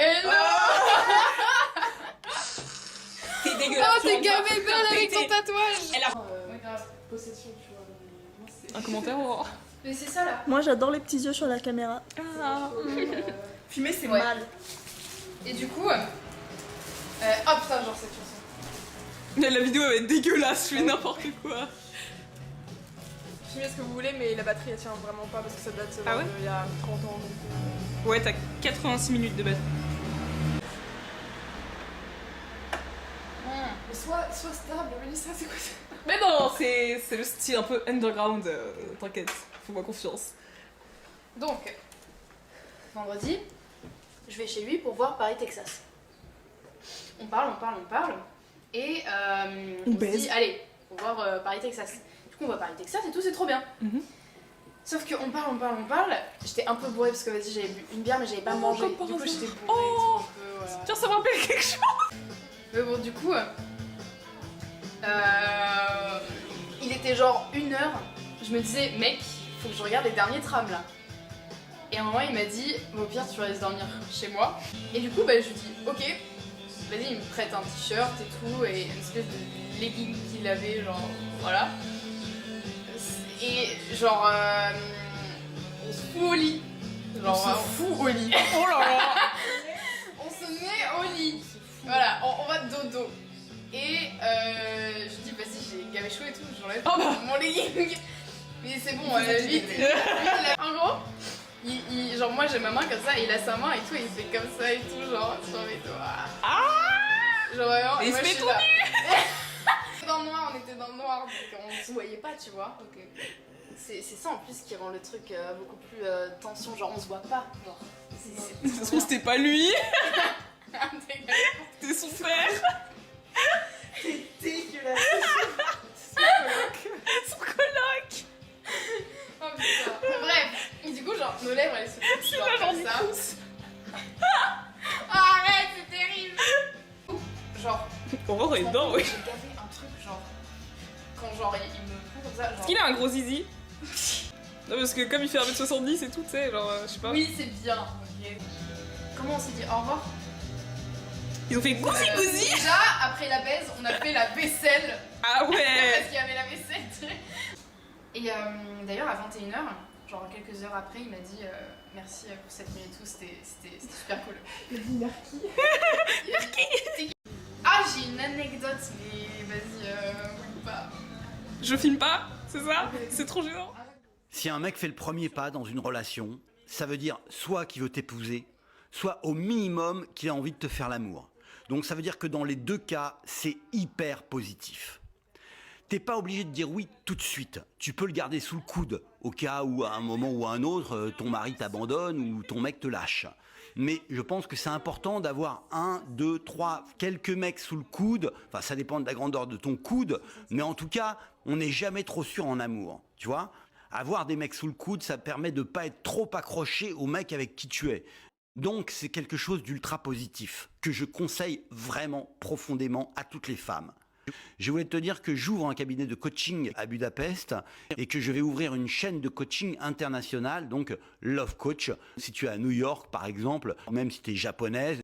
Et non. T'es dégueulasse. Oh, t'es gavé belle avec ton tatouage. Elle a... Ouais, grave. Possession, tu vois. Un commentaire, on va voir. Mais c'est ça là. Moi j'adore les petits yeux sur la caméra. Ah. Fumer c'est Ouais. mal. Et du coup. Oh putain, genre cette chanson. Mais la vidéo elle va être dégueulasse, je fais n'importe quoi. Filmez ce que vous voulez, mais la batterie elle tient vraiment pas parce que ça date Ah ouais il y a 30 ans. Donc, Ouais, t'as 86 minutes de batterie. Mais soit stable, Mélissa, c'est quoi ça? Mais non, c'est le style un peu underground, t'inquiète, fais-moi confiance. Donc, vendredi, je vais chez lui pour voir Paris, Texas. On parle. Et on se baise. dit, allez, on va voir Paris, Texas. Du coup, on va Paris, Texas et tout, c'est trop bien. Mhm. Sauf qu'on parle. J'étais un peu bourrée parce que vas-y, j'avais bu une bière, mais j'avais pas mangé. comme Du par coup, hasard. j'étais bourrée. Oh. et tout, un peu, voilà. Tiens, ça me rappelle quelque chose. Mais bon, du coup, il était genre 1h. Je me disais, mec, faut que je regarde les derniers trams là. Et à un moment, il m'a dit, au pire, tu restes dormir chez moi. Et du coup, bah, je lui dis, ok, vas-y, il me prête un t-shirt et tout, et une espèce de legging qu'il avait, genre, voilà. Et genre, on se fout au lit. Genre, Fou au lit. Oh là là. on se met au lit. Voilà, on va dodo. Et je dis, vas-y, j'ai gavé chaud et tout, j'enlève Oh bah. mon legging. Mais c'est bon, lui, en gros, genre moi j'ai ma main comme ça, et il a sa main et tout, et il fait comme ça et tout, genre, sur mes doigts. Ah. Genre vraiment, Et il moi, se je met suis tout là. Dans le noir, on était dans le noir, donc on se voyait pas, tu vois. ok. C'est ça en plus qui rend le truc beaucoup plus tension, genre on se voit pas. Genre, De toute façon, c'était pas lui, dégueulasse. c'était son frère. C'est dégueulasse. Son coloc. Oh putain. Bref, et du coup, genre, nos lèvres elles se touchent, genre Genre comme du ça. pouce. Arrête, c'est terrible. Genre, On va rentrer dedans, oui. j'ai gavé un truc, genre, quand genre il me prend comme ça, genre. Est-ce qu'il a un gros zizi? Non, parce que comme il fait 1m70 et tout, tu sais, genre, je sais pas. Oui, c'est bien, ok. Comment on s'est dit au revoir? Ils ont fait gousi gousi. Déjà, après la baise, on a fait la vaisselle. Ah Parce ouais. qu'il y avait la vaisselle, tu sais. Et d'ailleurs, à 21h, genre quelques heures après, il m'a dit merci pour cette nuit et tout, c'était super cool. Ah, j'ai une anecdote, mais vas-y, ou pas. Je filme pas, c'est ça? C'est trop gênant. Si un mec fait le premier pas dans une relation, ça veut dire soit qu'il veut t'épouser, soit au minimum qu'il a envie de te faire l'amour. Donc ça veut dire que dans les deux cas, c'est hyper positif. T'es pas obligé de dire oui tout de suite. Tu peux le garder sous le coude au cas où à un moment ou à un autre, ton mari t'abandonne ou ton mec te lâche. Mais je pense que c'est important d'avoir 1, 2, 3, quelques mecs sous le coude. Enfin, ça dépend de la grandeur de ton coude. Mais en tout cas, on n'est jamais trop sûr en amour. Tu vois ? Avoir des mecs sous le coude, ça permet de pas être trop accroché au mec avec qui tu es. Donc, c'est quelque chose d'ultra positif que je conseille vraiment profondément à toutes les femmes. Je voulais te dire que j'ouvre un cabinet de coaching à Budapest et que je vais ouvrir une chaîne de coaching internationale, donc Love Coach. Si tu es à New York, par exemple, même si tu es japonaise,